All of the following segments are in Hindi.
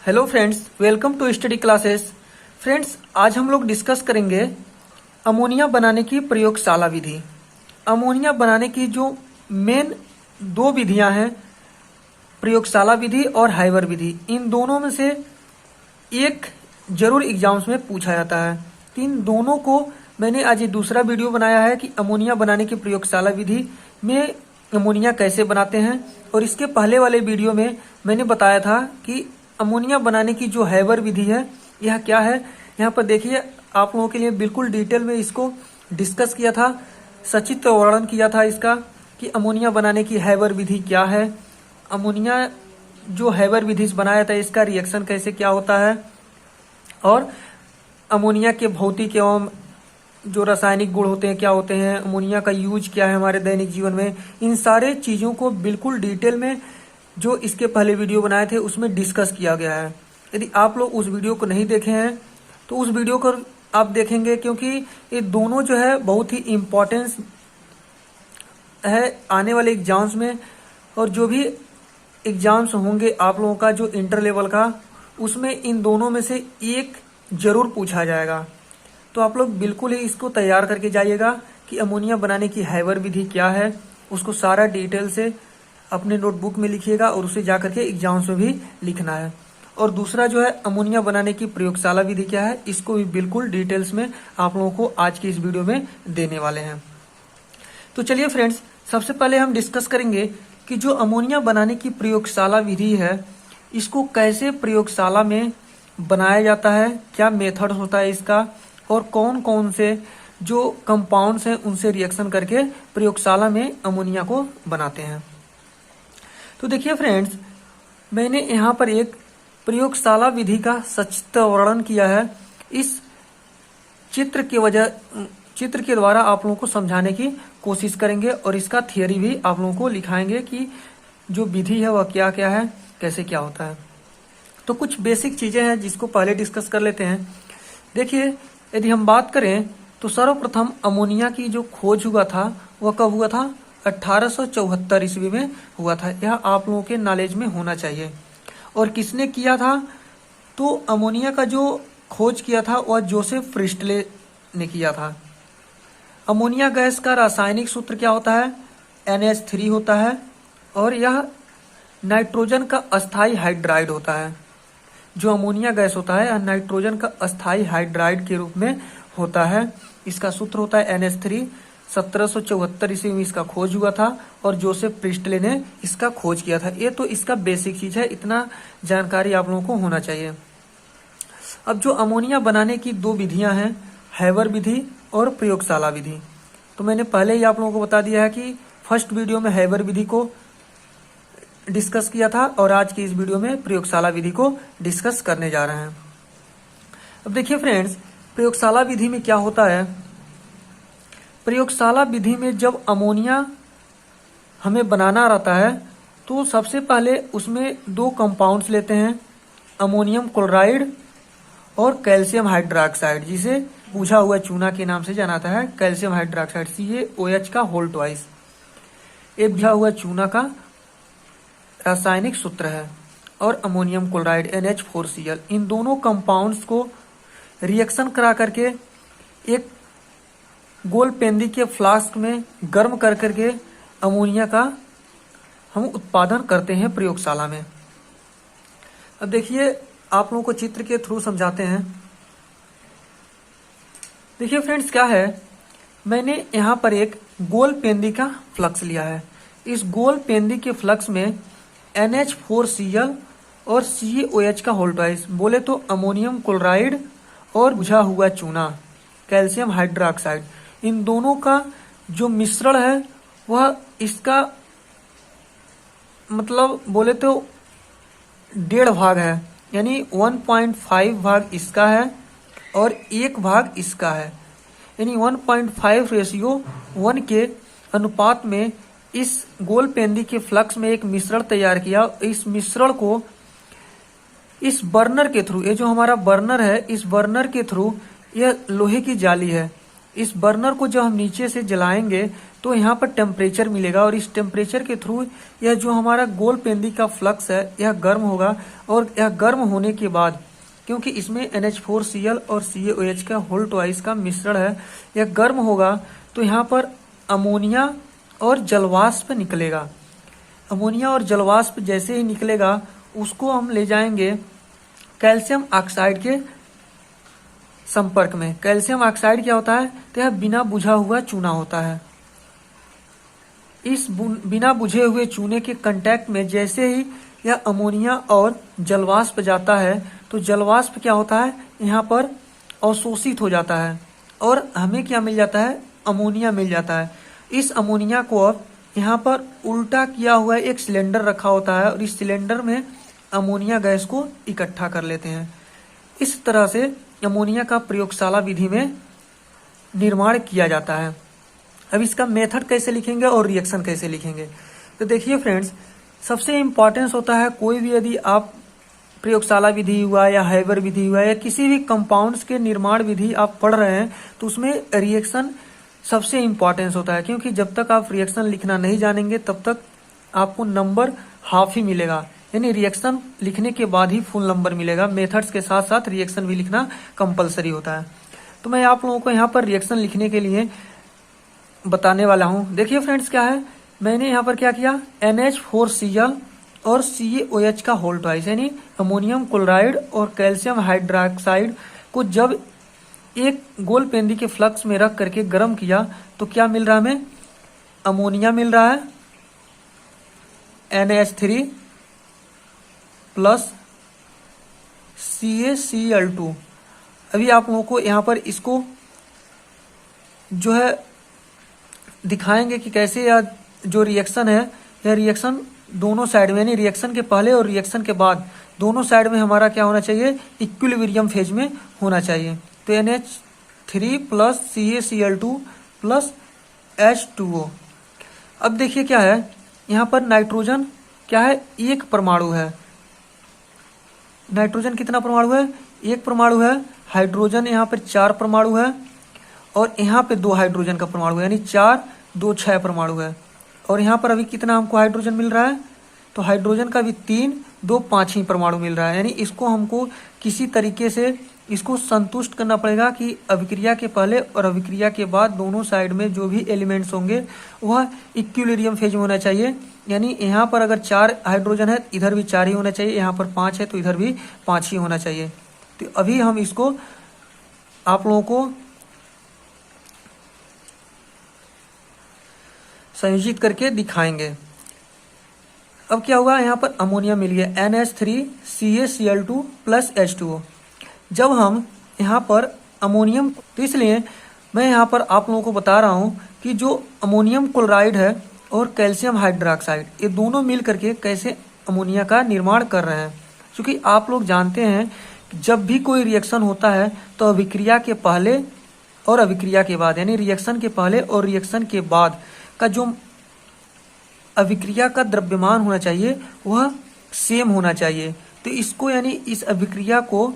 Hello friends, welcome to study classes. Friends, आज हम लोग डिस्कस करेंगे अमोनिया बनाने की प्रयोगशाला विधि। अमोनिया बनाने की जो मेन दो विधियां हैं, प्रयोगशाला विधि और हाइवर विधि, इन दोनों में से एक जरूर एग्जाम्स में पूछा जाता है। तो इन दोनों को मैंने आज ये दूसरा वीडियो बनाया है कि अमोनिया बनाने की प्रयोगशाला विधि में अमोनिया कैसे बनाते हैं। और इसके पहले वाले वीडियो में मैंने बताया था कि अमोनिया बनाने की जो हाइवर विधि है यह क्या है। यहाँ पर देखिए, आप लोगों के लिए बिल्कुल डिटेल में इसको डिस्कस किया था, सचित्र वर्णन किया था इसका कि अमोनिया बनाने की हाइवर विधि क्या है, अमोनिया जो हाइवर विधि से बनाया था इसका रिएक्शन कैसे क्या होता है, और अमोनिया के भौतिक एवं जो रासायनिक गुण होते हैं क्या होते हैं, अमोनिया का यूज क्या है हमारे दैनिक जीवन में। इन सारे चीज़ों को बिल्कुल डिटेल में जो इसके पहले वीडियो बनाए थे उसमें डिस्कस किया गया है। यदि आप लोग उस वीडियो को नहीं देखे हैं तो उस वीडियो को आप देखेंगे, क्योंकि ये दोनों जो है बहुत ही इम्पोर्टेंस है आने वाले एग्जाम्स में। और जो भी एग्जाम्स होंगे आप लोगों का जो इंटर लेवल का, उसमें इन दोनों में से एक जरूर पूछा जाएगा। तो आप लोग बिल्कुल ही इसको तैयार करके जाइएगा कि अमोनिया बनाने की हाइवर विधि क्या है, उसको सारा डिटेल से अपने नोटबुक में लिखिएगा और उसे जा करके एग्जाम्स में भी लिखना है। और दूसरा जो है अमोनिया बनाने की प्रयोगशाला विधि क्या है, इसको भी बिल्कुल डिटेल्स में आप लोगों को आज की इस वीडियो में देने वाले हैं। तो चलिए फ्रेंड्स, सबसे पहले हम डिस्कस करेंगे कि जो अमोनिया बनाने की प्रयोगशाला विधि है इसको कैसे प्रयोगशाला में बनाया जाता है, क्या मेथड होता है इसका, और कौन कौन से जो कंपाउंड्स हैं उनसे रिएक्शन करके प्रयोगशाला में अमोनिया को बनाते हैं। तो देखिए फ्रेंड्स, मैंने यहाँ पर एक प्रयोगशाला विधि का सचित्र वर्णन किया है। इस चित्र के द्वारा आप लोगों को समझाने की कोशिश करेंगे और इसका थियरी भी आप लोगों को लिखाएंगे कि जो विधि है वह क्या क्या है, कैसे क्या होता है। तो कुछ बेसिक चीजें हैं जिसको पहले डिस्कस कर लेते हैं। देखिए, यदि हम बात करें तो सर्वप्रथम अमोनिया की जो खोज हुआ था वह कब हुआ था, 1874 ईस्वी में हुआ था। यह आप लोगों के नॉलेज में होना चाहिए। और किसने किया था, तो अमोनिया का जो खोज किया था वह जोसेफ प्रिस्टले ने किया था। अमोनिया गैस का रासायनिक सूत्र क्या होता है, NH3 होता है, और यह नाइट्रोजन का अस्थाई हाइड्राइड होता है। जो अमोनिया गैस होता है यह नाइट्रोजन का अस्थाई हाइड्राइड के रूप में होता है। इसका सूत्र होता है NH3। 1774 ईस्वी में इसका खोज हुआ था और जोसेफ प्रिस्टले ने इसका खोज किया था। ये तो इसका बेसिक चीज है, इतना जानकारी आप लोगों को होना चाहिए। अब जो अमोनिया बनाने की दो विधियां हैं, हाइवर विधि और प्रयोगशाला विधि, तो मैंने पहले ही आप लोगों को बता दिया है कि फर्स्ट वीडियो में हाइवर विधि को डिस्कस किया था और आज की इस वीडियो में प्रयोगशाला विधि को डिस्कस करने जा रहे हैं। अब देखिए फ्रेंड्स, प्रयोगशाला विधि में क्या होता है। प्रयोगशाला विधि में जब अमोनिया हमें बनाना रहता है तो सबसे पहले उसमें दो कंपाउंड्स लेते हैं, अमोनियम क्लोराइड और कैल्शियम हाइड्रोक्साइड, जिसे बुझा हुआ चूना के नाम से जाना जाता है। कैल्शियम हाइड्रोक्साइड CaOH का होल ट्वाइस, ये बुझा हुआ चूना का रासायनिक सूत्र है। और अमोनियम क्लोराइड NH4Cl, इन दोनों कंपाउंड्स को रिएक्शन करा करके एक गोल पेंदी के फ्लास्क में गर्म कर करके अमोनिया का हम उत्पादन करते हैं प्रयोगशाला में। अब देखिए, आप लोगों को चित्र के थ्रू समझाते हैं। देखिए फ्रेंड्स, क्या है, मैंने यहाँ पर एक गोल पेंदी का फ्लक्स लिया है। इस गोल पेंदी के फ्लक्स में NH4Cl और CaOH का होल ट्वाइस, बोले तो अमोनियम क्लोराइड और बुझा हुआ चूना कैल्शियम हाइड्रोक्साइड, इन दोनों का जो मिश्रण है वह इसका मतलब बोले तो 1.5 भाग है, यानी 1.5 भाग इसका है और 1 भाग इसका है, यानी 1.5:1 के अनुपात में इस गोल पेंदी के फ्लक्स में एक मिश्रण तैयार किया। इस मिश्रण को इस बर्नर के थ्रू, ये जो हमारा बर्नर है, इस बर्नर के थ्रू, यह लोहे की जाली है, इस बर्नर को जब हम नीचे से जलाएंगे तो यहाँ पर टेम्परेचर मिलेगा और इस टेम्परेचर के थ्रू यह जो हमारा गोल पेंदी का फ्लक्स है यह गर्म होगा। और यह गर्म होने के बाद, क्योंकि इसमें NH4Cl और CaOH का होल ट्वाइस का मिश्रण है, यह गर्म होगा तो यहाँ पर अमोनिया और जलवाष्प निकलेगा। अमोनिया और जलवाष्प जैसे ही निकलेगा उसको हम ले जाएंगे कैल्शियम ऑक्साइड के संपर्क में। कैल्शियम ऑक्साइड क्या होता है, तो यह बिना बुझा हुआ चूना होता है। इस बिना बुझे हुए चूने के कांटेक्ट में जैसे ही यह अमोनिया और जलवाष्प जाता है तो जलवाष्प क्या होता है, यहाँ पर अवशोषित हो जाता है और हमें क्या मिल जाता है, अमोनिया मिल जाता है। इस अमोनिया को अब यहाँ पर उल्टा किया हुआ एक सिलेंडर रखा होता है और इस सिलेंडर में अमोनिया गैस को इकट्ठा कर लेते हैं। इस तरह से अमोनिया का प्रयोगशाला विधि में निर्माण किया जाता है। अब इसका मेथड कैसे लिखेंगे और रिएक्शन कैसे लिखेंगे, तो देखिए फ्रेंड्स, सबसे इम्पॉर्टेंस होता है कोई भी यदि आप प्रयोगशाला विधि हुआ या हैबर विधि हुआ या किसी भी कंपाउंड्स के निर्माण विधि आप पढ़ रहे हैं तो उसमें रिएक्शन सबसे इम्पॉर्टेंस होता है, क्योंकि जब तक आप रिएक्शन लिखना नहीं जानेंगे तब तक आपको नंबर हाफ ही मिलेगा। यानी रिएक्शन लिखने के बाद ही फुल नंबर मिलेगा। मेथड्स के साथ साथ रिएक्शन भी लिखना कंपलसरी होता है। तो मैं आप लोगों को यहाँ पर रिएक्शन लिखने के लिए बताने वाला हूँ। देखिए फ्रेंड्स, क्या है, मैंने यहाँ पर क्या किया, NH4Cl और CaOH का होल ट्वाइस यानी अमोनियम क्लोराइड और कैल्शियम हाइड्रोक्साइड को जब एक गोल पेंदी के फ्लक्स में रख करके गर्म किया तो क्या मिल रहा है हमें, अमोनिया मिल रहा है NH3 प्लस CaCl2। अभी आप लोगों को यहाँ पर इसको जो है दिखाएंगे कि कैसे यह जो रिएक्शन है, यह रिएक्शन दोनों साइड में यानी रिएक्शन के पहले और रिएक्शन के बाद दोनों साइड में हमारा क्या होना चाहिए, इक्विलिब्रियम फेज में होना चाहिए। तो NH3 plus CaCl2 plus H2O। अब देखिए क्या है, यहाँ पर नाइट्रोजन क्या है, एक परमाणु है। नाइट्रोजन कितना परमाणु है, एक परमाणु है। हाइड्रोजन यहाँ पर 4 परमाणु है और यहाँ पे 2 हाइड्रोजन का परमाणु है, यानी 4 2 6 परमाणु है। और यहाँ पर अभी कितना हमको हाइड्रोजन मिल रहा है, तो हाइड्रोजन का भी 3 2 5 ही परमाणु मिल रहा है। यानी इसको हमको किसी तरीके से इसको संतुष्ट करना पड़ेगा कि अभिक्रिया के पहले और अभिक्रिया के बाद दोनों साइड में जो भी एलिमेंट्स होंगे वह इक्विलिब्रियम फेज में होना चाहिए। यानी यहाँ पर अगर 4 हाइड्रोजन है इधर भी 4 ही होना चाहिए, यहाँ पर 5 है तो इधर भी 5 ही होना चाहिए। तो अभी हम इसको आप लोगों को संयोजित करके दिखाएंगे। अब क्या हुआ, यहाँ पर अमोनिया मिल गया NH3 CaCl2 प्लस H2O। जब हम यहाँ पर अमोनियम, तो इसलिए मैं यहाँ पर आप लोगों को बता रहा हूँ कि जो अमोनियम क्लोराइड है और कैल्शियम हाइड्रोक्साइड ये दोनों मिल करके कैसे अमोनिया का निर्माण कर रहे हैं। क्योंकि आप लोग जानते हैं कि जब भी कोई रिएक्शन होता है तो अभिक्रिया के पहले और अभिक्रिया के बाद, यानी रिएक्शन के पहले और रिएक्शन के बाद का जो अभिक्रिया का द्रव्यमान होना चाहिए वह सेम होना चाहिए। तो इसको यानी इस अभिक्रिया को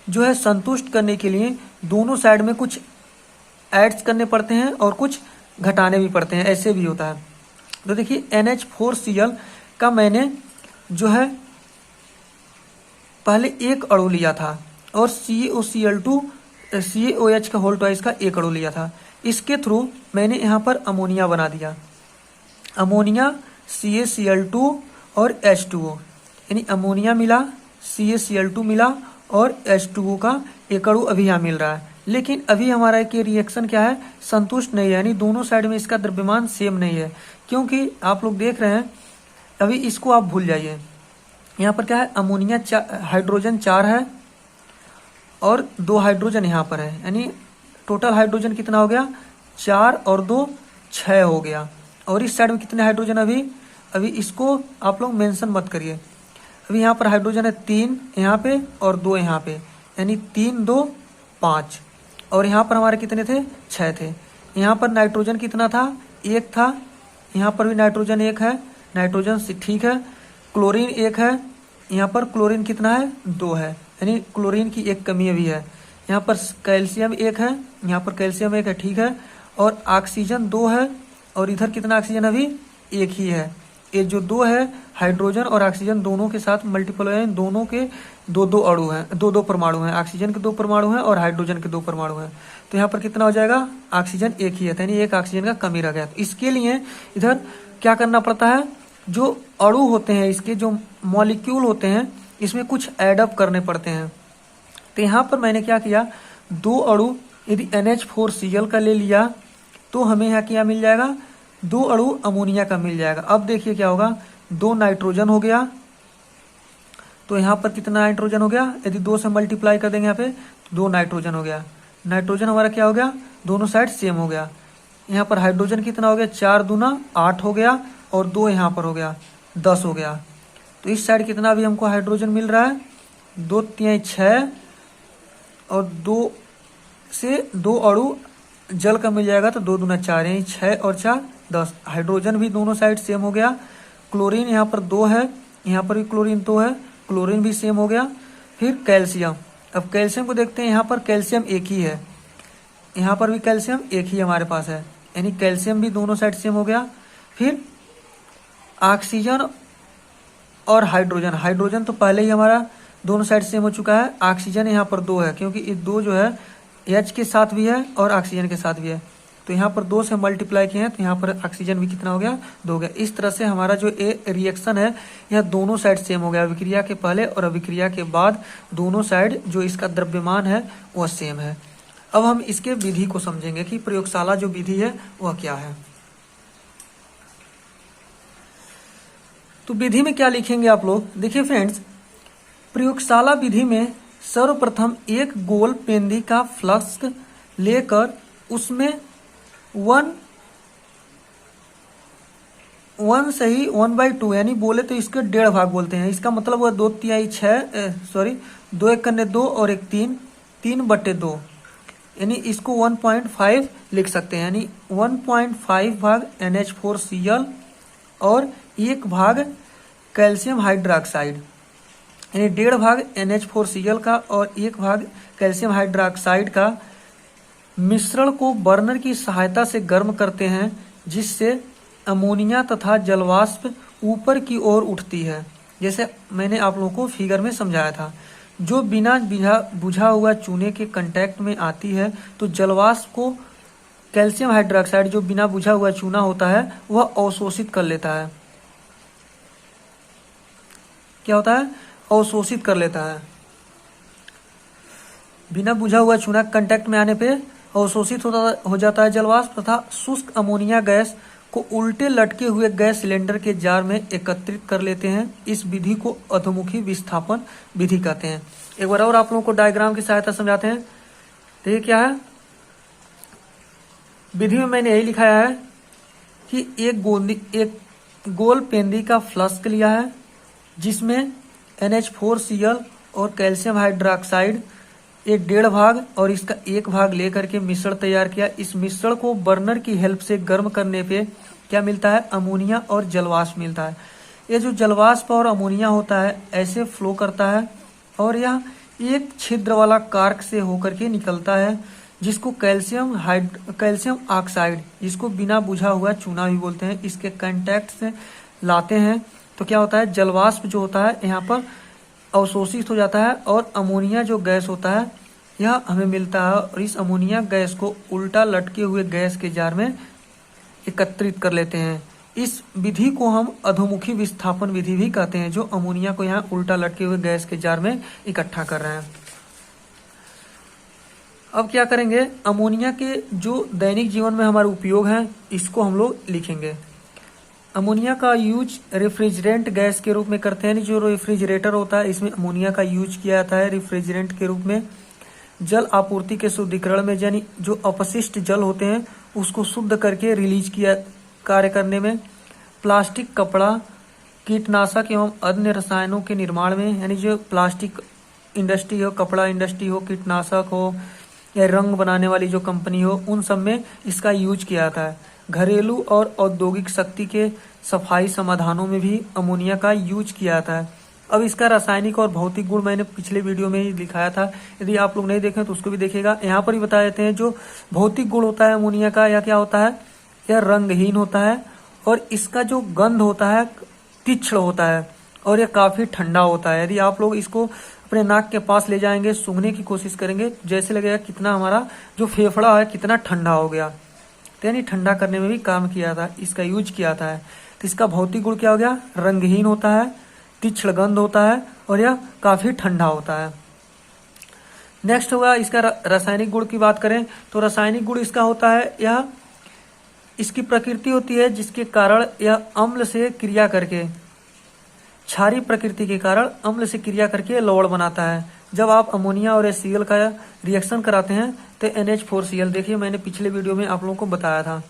जो है संतुष्ट करने के लिए दोनों साइड में कुछ ऐड्स करने पड़ते हैं और कुछ घटाने भी पड़ते हैं, ऐसे भी होता है। तो देखिए NH4Cl का मैंने जो है पहले एक अणु लिया था और CaCl2 CaOH का होल ट्वाइस का एक अणु लिया था। इसके थ्रू मैंने यहाँ पर अमोनिया बना दिया, अमोनिया CaCl2 और H2O, यानी अमोनिया मिला, CaCl2 मिला और H2O का एक अणु अभी यहाँ मिल रहा है। लेकिन अभी हमारा एक रिएक्शन क्या है, संतुष्ट नहीं है, यानी दोनों साइड में इसका द्रव्यमान सेम नहीं है। क्योंकि आप लोग देख रहे हैं, अभी इसको आप भूल जाइए। यहाँ पर क्या है, अमोनिया हाइड्रोजन 4 है और 2 हाइड्रोजन यहाँ पर है, यानी टोटल हाइड्रोजन कितना हो गया, 4 और 2 6 हो गया। और इस साइड में कितने हाइड्रोजन, अभी इसको आप लोग मेंशन मत करिए। अभी यहाँ पर हाइड्रोजन है 3 यहाँ पे और 2 यहाँ पे, यानी 3 2 5। और यहाँ पर हमारे कितने थे, 6 थे। यहाँ पर नाइट्रोजन कितना था, 1 था। यहाँ पर भी नाइट्रोजन 1 है, नाइट्रोजन ठीक है। क्लोरीन 1 है, यहाँ पर क्लोरीन कितना है, 2 है, यानी क्लोरीन की एक कमी अभी है। यहाँ पर कैल्शियम 1 है, यहाँ पर कैल्शियम 1 है, ठीक है। और ऑक्सीजन 2 है और इधर कितना ऑक्सीजन अभी एक ही है। ये जो दो है हाइड्रोजन और ऑक्सीजन दोनों के साथ मल्टीपल हैं, दोनों के दो दो अणु हैं, दो दो परमाणु हैं, ऑक्सीजन के दो परमाणु हैं और हाइड्रोजन के दो परमाणु हैं। तो यहाँ पर कितना हो जाएगा, ऑक्सीजन एक ही है, यानी एक ऑक्सीजन का कमी रह गया। तो इसके लिए इधर क्या करना पड़ता है, जो अणु होते हैं इसके, जो मॉलिक्यूल होते हैं, इसमें कुछ एडअप करने पड़ते हैं। तो यहाँ पर मैंने क्या किया, दो अणु यदि NH4Cl का ले लिया तो हमें यहाँ क्या मिल जाएगा, दो अणु अमोनिया का मिल जाएगा। अब देखिए क्या होगा, दो नाइट्रोजन हो गया, तो यहाँ पर कितना नाइट्रोजन हो गया, यदि दो से मल्टीप्लाई कर देंगे यहाँ पे तो दो नाइट्रोजन हो गया। नाइट्रोजन हमारा क्या हो गया, दोनों साइड सेम हो गया। यहाँ पर हाइड्रोजन कितना हो गया, 4 दूना 8 हो गया और 2 यहाँ पर हो गया 10 हो गया। तो इस साइड कितना भी हमको हाइड्रोजन मिल रहा है, 2 3 6 और 2 से 2 अणु जल का मिल जाएगा, तो 2 दूना 4, यानी 6 और 4 10। हाइड्रोजन भी दोनों साइड सेम हो गया। क्लोरीन यहाँ पर 2 है, यहाँ पर भी क्लोरीन 2 है, क्लोरीन भी सेम हो गया। फिर कैल्शियम, अब कैल्शियम को देखते हैं, यहाँ पर कैल्शियम एक ही है, यहाँ पर भी कैल्शियम एक ही हमारे पास है, यानी कैल्शियम भी दोनों साइड सेम हो गया। फिर ऑक्सीजन और हाइड्रोजन, हाइड्रोजन तो पहले ही हमारा दोनों साइड सेम हो चुका है। ऑक्सीजन यहाँ पर 2 है, क्योंकि ये 2 जो है H के साथ भी है और ऑक्सीजन के साथ भी है, तो यहाँ पर 2 से मल्टीप्लाई किए हैं, तो यहाँ पर ऑक्सीजन भी कितना हो गया, 2 हो गया। इस तरह से हमारा जो ये रिएक्शन है यह दोनों साइड सेम हो गया, अभिक्रिया के पहले और अभिक्रिया के बाद दोनों साइड जो इसका द्रव्यमान है वह सेम है। अब हम इसके विधि को समझेंगे कि प्रयोगशाला जो विधि है वह क्या है। तो विधि में क्या लिखेंगे आप लोग, देखिए फ्रेंड्स, प्रयोगशाला विधि में सर्वप्रथम एक गोल पेंदी का फ्लास्क लेकर उसमें 1/2 यानी बोले तो इसके 1.5 भाग बोलते हैं, इसका मतलब हुआ 2 तिहाई 6 2 एक कन्ने 2 और एक 3 3/2, यानी इसको 1.5 लिख सकते हैं, यानी 1.5 भाग NH4Cl और 1 भाग कैल्शियम हाइड्रोक्साइड, यानी 1.5 भाग NH4Cl का और 1 भाग कैल्शियम हाइड्रोक्साइड का मिश्रण को बर्नर की सहायता से गर्म करते हैं, जिससे अमोनिया तथा जलवाष्प ऊपर की ओर उठती है। जैसे मैंने आप लोगों को फिगर में समझाया था, जो बिना बुझा हुआ चूने के कांटेक्ट में आती है तो जलवाष्प को कैल्शियम हाइड्रोक्साइड, जो बिना बुझा हुआ चूना होता है, वह अवशोषित कर लेता है। क्या होता है, अवशोषित कर लेता है। बिना बुझा हुआ चूना कांटेक्ट में आने पे अवशोषित हो जाता है जलवाष्प, तथा शुष्क अमोनिया गैस को उल्टे लटके हुए गैस सिलेंडर के जार में एकत्रित कर लेते हैं। इस विधि को अधोमुखी विस्थापन विधि कहते हैं। एक बार और आप लोगों को डायग्राम की सहायता समझाते हैं। तो ये क्या है, विधि में मैंने यही लिखाया है कि एक गोल पेंदी का फ्लास्क लिया है, जिसमें NH4Cl और कैल्शियम हाइड्रोक्साइड ये 1.5 भाग और इसका 1 भाग लेकर के मिश्रण तैयार किया। इस मिश्रण को बर्नर की हेल्प से गर्म करने पे क्या मिलता है, अमोनिया और जलवाष्प मिलता है। ये जो जलवाष्प और अमोनिया होता है ऐसे फ्लो करता है और यह एक छिद्र वाला कार्क से होकर के निकलता है, जिसको कैल्शियम ऑक्साइड, जिसको बिना बुझा हुआ चूना भी बोलते हैं, इसके कांटेक्ट से लाते हैं। तो क्या होता है, जलवाष्प जो होता है यहाँ पर अवशोषित हो जाता है और अमोनिया जो गैस होता है यह हमें मिलता है, और इस अमोनिया गैस को उल्टा लटके हुए गैस के जार में एकत्रित कर लेते हैं। इस विधि को हम अधोमुखी विस्थापन विधि भी कहते हैं, जो अमोनिया को यहाँ उल्टा लटके हुए गैस के जार में इकट्ठा कर रहे हैं। अब क्या करेंगे, अमोनिया के जो दैनिक जीवन में हमारे उपयोग हैं इसको हम लोग लिखेंगे। अमोनिया का यूज रेफ्रिजरेंट गैस के रूप में करते हैं, जो रेफ्रिजरेटर होता है इसमें अमोनिया का यूज किया जाता है रेफ्रिजरेंट के रूप में। जल आपूर्ति के शुद्धिकरण में, यानी जो अपशिष्ट जल होते हैं उसको शुद्ध करके रिलीज किया कार्य करने में। प्लास्टिक, कपड़ा, कीटनाशक एवं अन्य रसायनों के निर्माण में, यानी जो प्लास्टिक इंडस्ट्री हो, कपड़ा इंडस्ट्री हो, कीटनाशक हो या रंग बनाने वाली जो कंपनी हो, उन सब में इसका यूज किया जाता है। घरेलू और औद्योगिक शक्ति के सफाई समाधानों में भी अमोनिया का यूज किया जाता है। अब इसका रासायनिक और भौतिक गुण मैंने पिछले वीडियो में ही दिखाया था, यदि आप लोग नहीं देखें तो उसको भी देखिएगा। यहाँ पर ही बता देते हैं जो भौतिक गुण होता है अमोनिया का, या क्या होता है, यह रंगहीन होता है और इसका जो गंध होता है तीक्ष्ण होता है और यह काफी ठंडा होता है। यदि आप लोग इसको अपने नाक के पास ले जाएंगे, सूंघने की कोशिश करेंगे, जैसे लगेगा कितना हमारा जो फेफड़ा है कितना ठंडा हो गया। तो यानी ठंडा करने में भी काम किया था, इसका यूज किया था। तो इसका भौतिक गुण क्या हो गया? रंगहीन होता है, तीक्ष्ण गंध होता है और यह काफी ठंडा होता है। नेक्स्ट होगा इसका रासायनिक गुण की बात करें तो रासायनिक गुण इसका होता है, यह इसकी प्रकृति होती है जिसके कारण यह अम्ल से क्रिया करके, क्षारीय प्रकृति के कारण अम्ल से क्रिया करके लवण बनाता है। जब आप अमोनिया और HCl का रिएक्शन कराते हैं तो NH4Cl, देखिए मैंने पिछले वीडियो में आप लोगों को बताया था,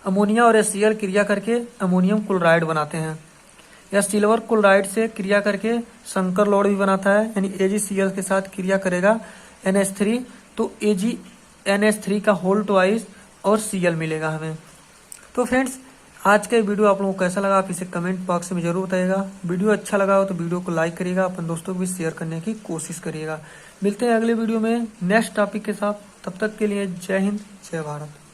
अमोनिया और HCl क्रिया करके अमोनियम क्लोराइड बनाते हैं। यह सिल्वर क्लोराइड से क्रिया करके संकर लौड़ भी बनाता है, यानी AgCl के साथ क्रिया करेगा NH3, तो AgNH3 का होल ट्वाइस और Cl मिलेगा हमें। तो फ्रेंड्स, आज का वीडियो आप लोगों को कैसा लगा आप इसे कमेंट बॉक्स में जरूर बताइएगा। वीडियो अच्छा लगा हो तो वीडियो को लाइक करिएगा, अपन दोस्तों को भी शेयर करने की कोशिश करिएगा। मिलते हैं अगले वीडियो में नेक्स्ट टॉपिक के साथ, तब तक के लिए जय हिंद, जय भारत।